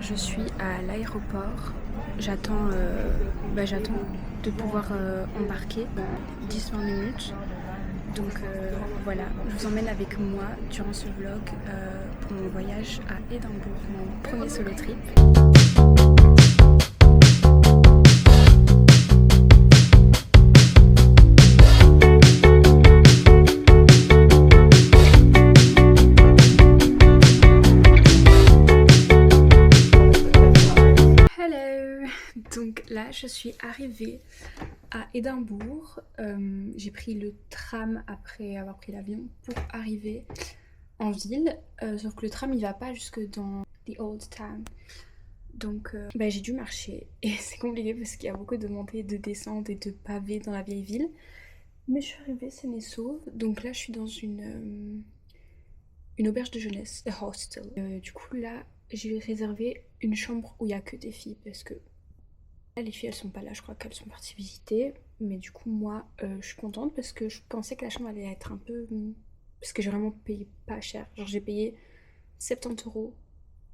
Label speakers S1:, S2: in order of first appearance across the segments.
S1: je suis à l'aéroport. J'attends de pouvoir embarquer dans 10-20 minutes. Donc voilà, je vous emmène avec moi durant ce vlog pour mon voyage à Édimbourg, mon premier solo trip. Donc là, je suis arrivée à Édimbourg. J'ai pris le tram après avoir pris l'avion pour arriver en ville. Sauf que le tram, il va pas jusque dans the old town. Donc j'ai dû marcher. Et c'est compliqué parce qu'il y a beaucoup de montées, de descentes et de pavés dans la vieille ville. Mais je suis arrivée saine et sauve. Donc là, je suis dans une auberge de jeunesse, a hostel. Du coup, là, j'ai réservé une chambre où il n'y a que des filles parce que les filles elles sont pas là, je crois qu'elles sont parties visiter. Mais du coup moi je suis contente parce que je pensais que la chambre allait être un peu... Parce que j'ai vraiment payé pas cher. Genre j'ai payé 70 €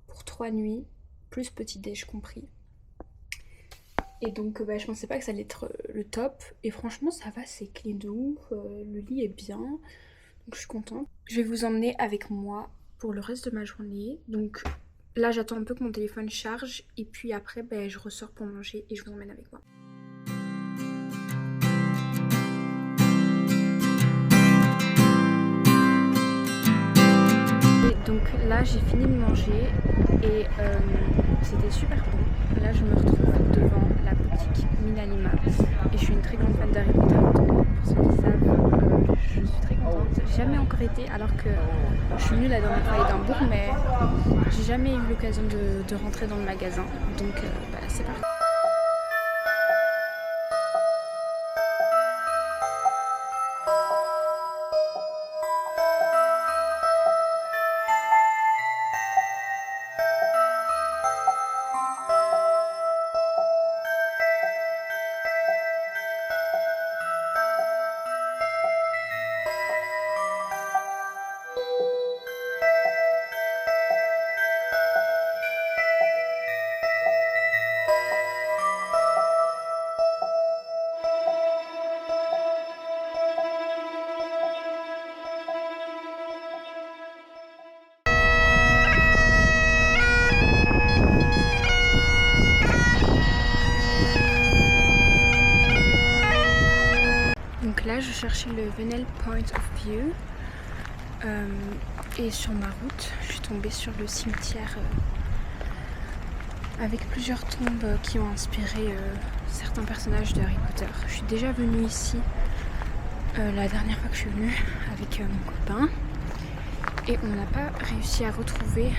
S1: pour 3 nuits, plus petit déj compris. Et donc je pensais pas que ça allait être le top. Et franchement ça va, c'est clean de ouf, le lit est bien. Donc je suis contente. Je vais vous emmener avec moi pour le reste de ma journée. Donc là j'attends un peu que mon téléphone charge et puis après je ressors pour manger et je vous emmène avec moi. Et donc là j'ai fini de manger et c'était super bon. Là je me retrouve devant la boutique Minalima et je suis une très grande fan d'Harry Potter. Pour ceux qui savent, je suis très contente. J'ai jamais encore été alors que je suis venue la dernière fois à Édimbourg, mais j'ai jamais eu l'occasion de rentrer dans le magasin. Donc c'est parti. Donc là je cherchais le Venel Point of View et sur ma route je suis tombée sur le cimetière avec plusieurs tombes qui ont inspiré certains personnages de Harry Potter. Je suis déjà venue ici la dernière fois que je suis venue avec mon copain et on n'a pas réussi à retrouver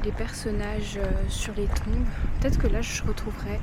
S1: les personnages sur les tombes. Peut-être que là je retrouverai.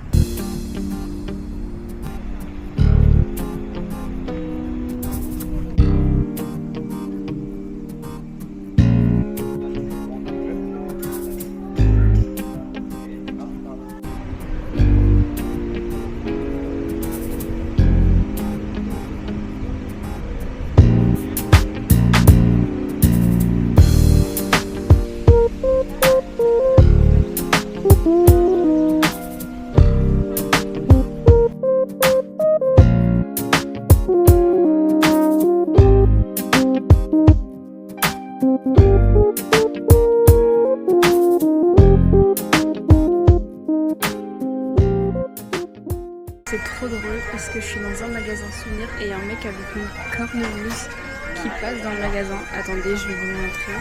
S1: C'est trop drôle parce que je suis dans un magasin souvenir et il y a un mec avec une cornemuse qui passe dans le magasin. Attendez, je vais vous montrer.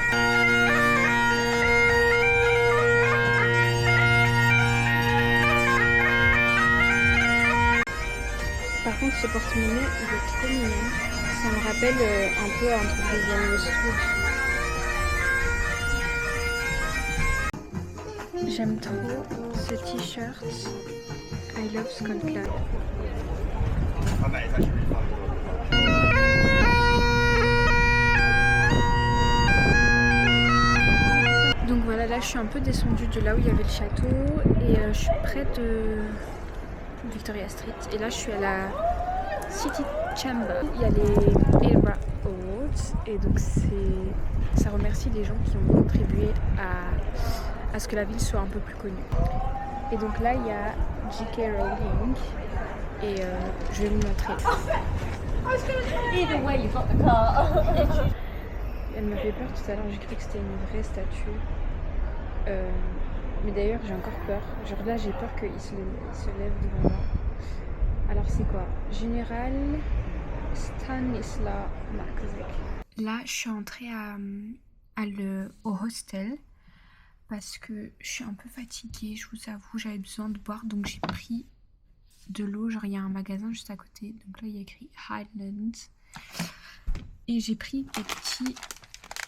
S1: Par contre, ce porte-monnaie, il est trop mignon. Ça me rappelle un peu un truc de Vienne Westwood. J'aime trop ce t-shirt. I love Scotland. Donc voilà, là je suis un peu descendue de là où il y avait le château et je suis près de Victoria Street. Et là je suis à la City Chamber. Il y a les Edinburgh Awards et donc ça remercie les gens qui ont contribué à ce que la ville soit un peu plus connue. Et donc là, il y a J.K. Rowling et je vais vous montrer.
S2: Either way, you've got the car.
S1: Elle m'a fait peur tout à l'heure, j'ai cru que c'était une vraie statue. Mais d'ailleurs, j'ai encore peur. Genre là, j'ai peur qu'il se lève devant moi. Alors c'est quoi? Général Stanislas Markovic. Là, je suis entrée au hostel parce que je suis un peu fatiguée, je vous avoue, j'avais besoin de boire, donc j'ai pris de l'eau. Genre, il y a un magasin juste à côté, donc là, il y a écrit Highlands. Et j'ai pris des petits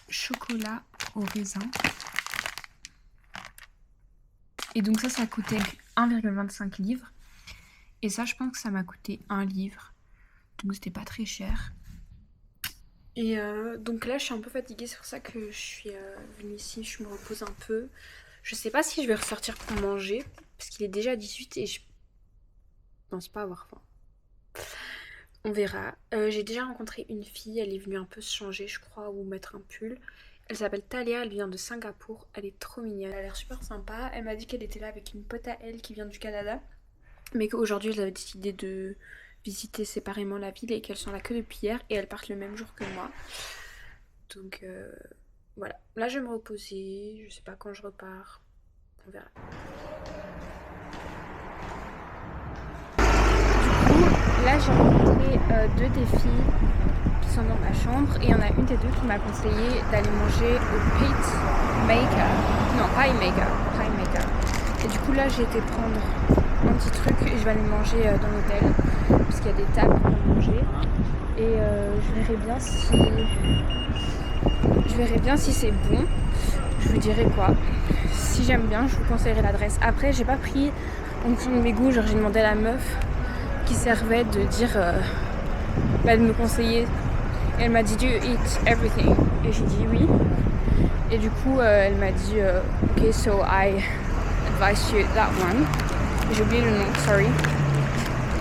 S1: chocolats au raisin. Et donc ça coûtait 1,25 livres. Et ça, je pense que ça m'a coûté 1 livre. Donc c'était pas très cher. Et donc là, je suis un peu fatiguée, c'est pour ça que je suis venue ici, je me repose un peu. Je sais pas si je vais ressortir pour manger, parce qu'il est déjà 18 et je pense pas avoir faim. On verra. J'ai déjà rencontré une fille, elle est venue un peu se changer, je crois, ou mettre un pull. Elle s'appelle Talia, elle vient de Singapour, elle est trop mignonne, elle a l'air super sympa. Elle m'a dit qu'elle était là avec une pote à elle qui vient du Canada, mais qu'aujourd'hui elle avait décidé de visiter séparément la ville et qu'elles sont là que depuis hier et elles partent le même jour que moi. Donc voilà, là je vais me reposer, je sais pas quand je repars, on verra. Du coup, là j'ai rencontré 2 des filles qui sont dans ma chambre et il y en a une des 2 qui m'a conseillé d'aller manger au Pete Maker. Non, Pie Maker. Et du coup là j'ai été prendre un petit truc et je vais aller manger dans l'hôtel parce qu'il y a des tables pour manger et je verrai bien si c'est bon, je vous dirai quoi. Si j'aime bien, je vous conseillerai l'adresse. Après, j'ai pas pris en fonction de mes goûts, genre j'ai demandé à la meuf qui servait de dire de me conseiller et elle m'a dit, do you eat everything? Et j'ai dit oui et du coup elle m'a dit ok, so I advise you that one. J'ai oublié le nom, sorry.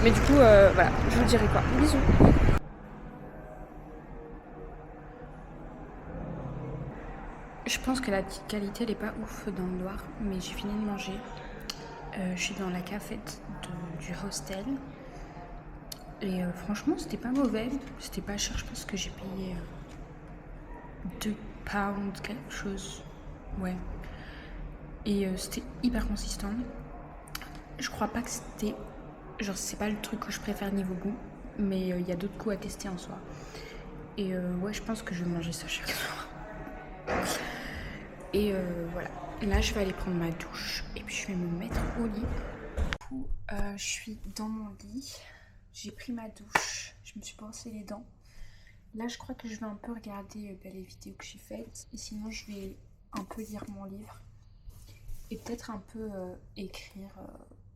S1: Mais du coup, voilà, je vous dirai quoi. Bisous. Je pense que la qualité, elle est pas ouf dans le noir, mais j'ai fini de manger. Je suis dans la cafette du hostel. Et franchement, c'était pas mauvais. C'était pas cher, je pense que j'ai payé 2 pounds, quelque chose. Ouais. Et c'était hyper consistant. Je crois pas que c'était... Genre c'est pas le truc que je préfère niveau goût, mais il y a d'autres goûts à tester en soi. Et ouais, je pense que je vais manger ça chaque soir. Et voilà. Là, je vais aller prendre ma douche et puis je vais me mettre au lit. Du coup, je suis dans mon lit. J'ai pris ma douche. Je me suis brossé les dents. Là, je crois que je vais un peu regarder les vidéos que j'ai faites. Et sinon, je vais un peu lire mon livre. Et peut-être un peu écrire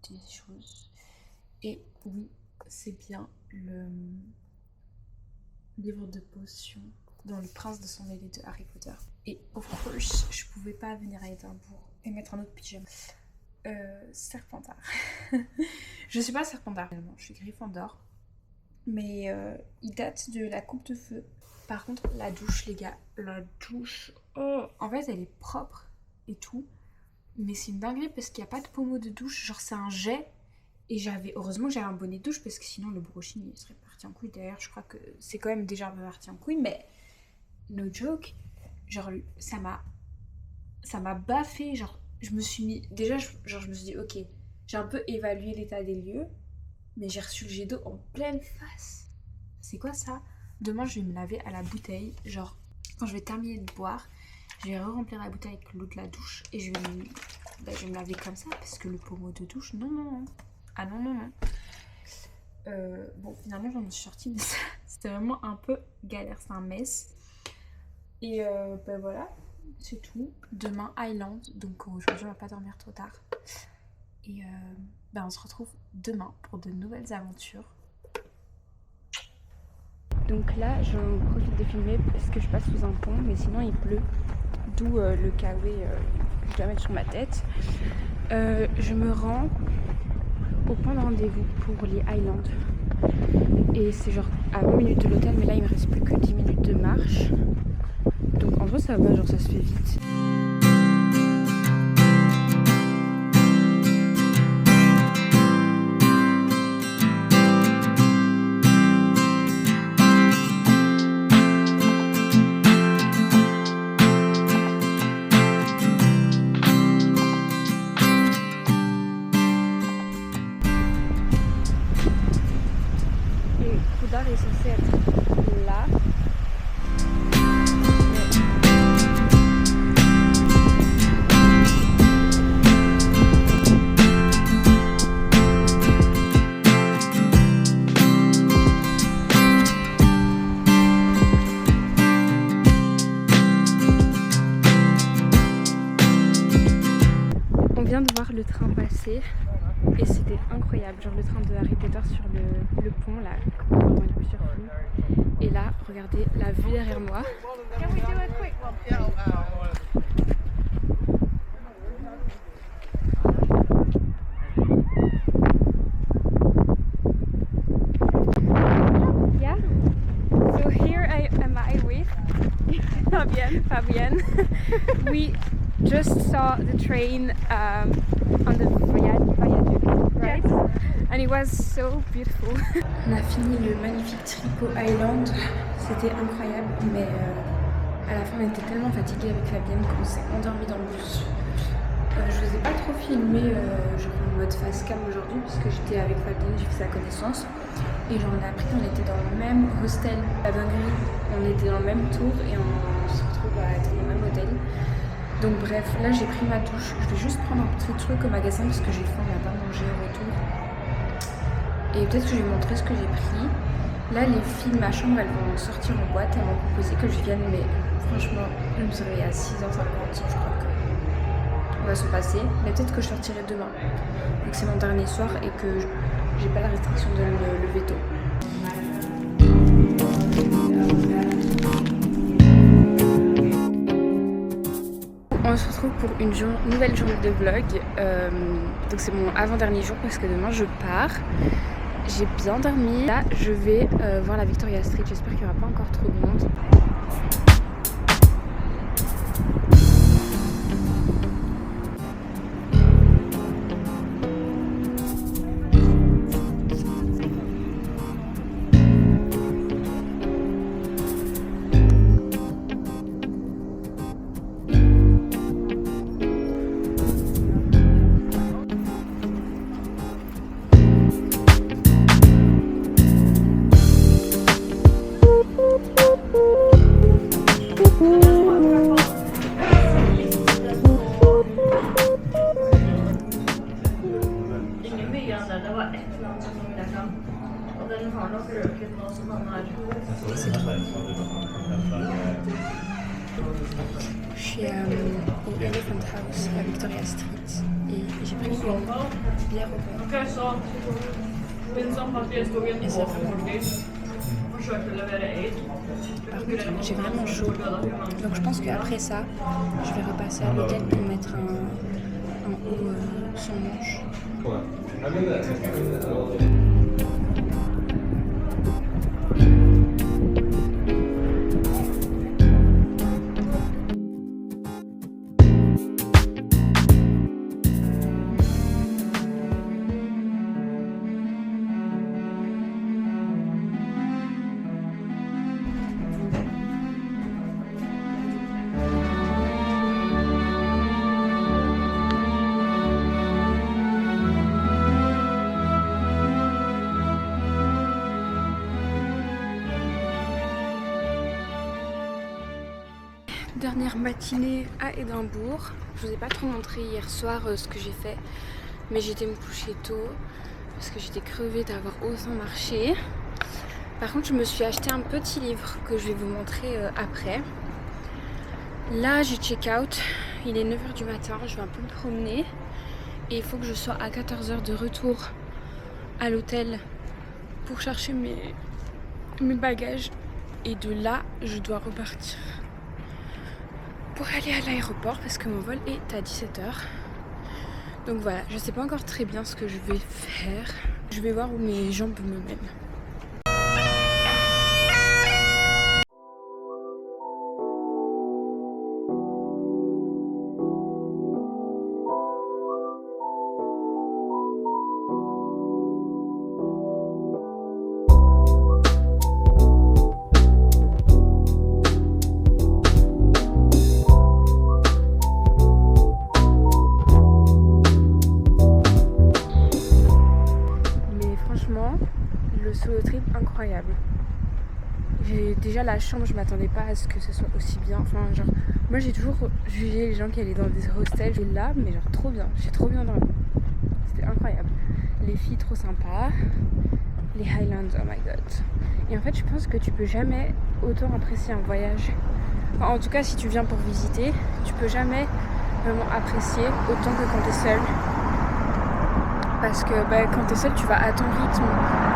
S1: des choses. Et oui, c'est bien le livre de potions dans Le Prince de Sang Mêlé de Harry Potter. Et of course, je pouvais pas venir à Édimbourg et mettre un autre pyjama. Serpentard. Je suis pas Serpentard, réellement, je suis Gryffondor. Mais il date de la coupe de feu. Par contre, la douche, les gars, la douche... Oh, en fait, elle est propre et tout. Mais c'est une dinguerie parce qu'il n'y a pas de pommeau de douche. Genre, c'est un jet. Et heureusement que j'avais un bonnet de douche parce que sinon le brushing il serait parti en couille. D'ailleurs, je crois que c'est quand même déjà parti en couille, mais no joke, genre ça m'a baffé. Genre, je me suis mis. Déjà, je me suis dit, ok, j'ai un peu évalué l'état des lieux, mais j'ai reçu le jet d'eau en pleine face. C'est quoi ça? Demain, je vais me laver à la bouteille. Genre, quand je vais terminer de boire, je vais remplir la bouteille avec l'eau de la douche et je vais me laver comme ça parce que le pommeau de douche, non. Ah non. Bon, finalement, j'en suis sortie, mais c'était vraiment un peu galère, c'est un mess. Et ben voilà, c'est tout. Demain, Highland, donc aujourd'hui, on va pas dormir trop tard. Et ben on se retrouve demain pour de nouvelles aventures. Donc là, j'en profite de filmer parce que je passe sous un pont, mais sinon il pleut. D'où le kawaii que je dois mettre sur ma tête. Je me rends au point de rendez-vous pour les Highlands. Et c'est genre à 20 minutes de l'hôtel, mais là il me reste plus que 10 minutes de marche. Donc en vrai ça va, genre ça se fait vite. bar est censé être là. On vient de voir le train passer et c'était incroyable, genre le train de Harry Potter sur le pont là, qu'on voit dans les plusieurs films. Et là, regardez la vue derrière moi. Yeah. So here am I with Fabienne. We just saw the train on the viaduct, right? And it was so beautiful. On a fini le magnifique Tripot Island, c'était incroyable, mais à la fin on était tellement fatigués avec Fabienne qu'on s'est endormi dans le bus. Je vous ai pas trop filmé genre en mode face cam aujourd'hui puisque j'étais avec Fabienne, j'ai fait sa connaissance et j'en ai appris qu'on était dans le même hostel, la dinguerie, on était dans le même tour et on se retrouve à être dans le même hôtel. Donc bref, là j'ai pris ma douche, je vais juste prendre un petit truc au magasin parce que j'ai faim, on n'a pas mangé au retour. Et peut-être que je vais montrer ce que j'ai pris. Là les filles de ma chambre elles vont sortir en boîte, elles m'ont proposé que je vienne, mais franchement je me suis réveillée à 6h50, je crois qu'on va se passer. Mais peut-être que je sortirai demain, vu que c'est mon dernier soir et que j'ai pas la restriction de me lever tôt. On se retrouve pour une nouvelle journée de vlog. Donc c'est mon avant-dernier jour parce que demain je pars. J'ai bien dormi. Là je vais voir la Victoria Street. J'espère qu'il n'y aura pas encore trop de monde. Je suis au Elephant House à Victoria Street et j'ai pris une bière au beurre. Et ça vraiment bon. Par contre, j'ai vraiment chaud. Donc je pense qu'après ça, je vais repasser à l'hôtel pour mettre un haut sans manche. Dernière matinée à Édimbourg. Je vous ai pas trop montré hier soir ce que j'ai fait, mais j'étais me coucher tôt parce que j'étais crevée d'avoir autant marché. Par contre je me suis acheté un petit livre que je vais vous montrer après. Là j'ai check out, il est 9h du matin, je vais un peu me promener et il faut que je sois à 14h de retour à l'hôtel pour chercher mes bagages et de là je dois repartir pour aller à l'aéroport parce que mon vol est à 17h. Donc voilà, je sais pas encore très bien ce que je vais faire. Je vais voir où mes jambes me mènent. solo trip incroyable. Déjà la chambre, je m'attendais pas à ce que ce soit aussi bien. Enfin, genre, moi j'ai toujours jugé les gens qui allaient dans des hostels. Et là, mais genre trop bien. J'ai trop bien dormi. C'était incroyable. Les filles trop sympas. Les Highlands, oh my god. Et en fait, je pense que tu peux jamais autant apprécier un voyage. Enfin, en tout cas, si tu viens pour visiter, tu peux jamais vraiment apprécier autant que quand t'es seul. Parce que quand t'es seul, tu vas à ton rythme,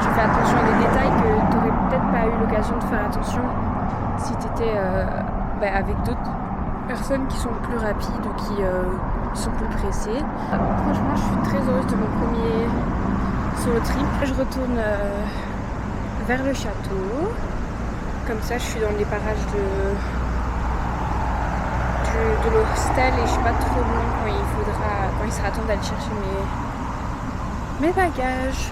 S1: tu fais attention à des détails que t'aurais peut-être pas eu l'occasion de faire attention si t'étais avec d'autres personnes qui sont plus rapides ou qui sont plus pressées. Franchement, je suis très heureuse de mon premier solo trip. Je retourne vers le château. Comme ça, je suis dans les parages de l'hostel et je suis pas trop loin quand il sera temps d'aller chercher mes bagages.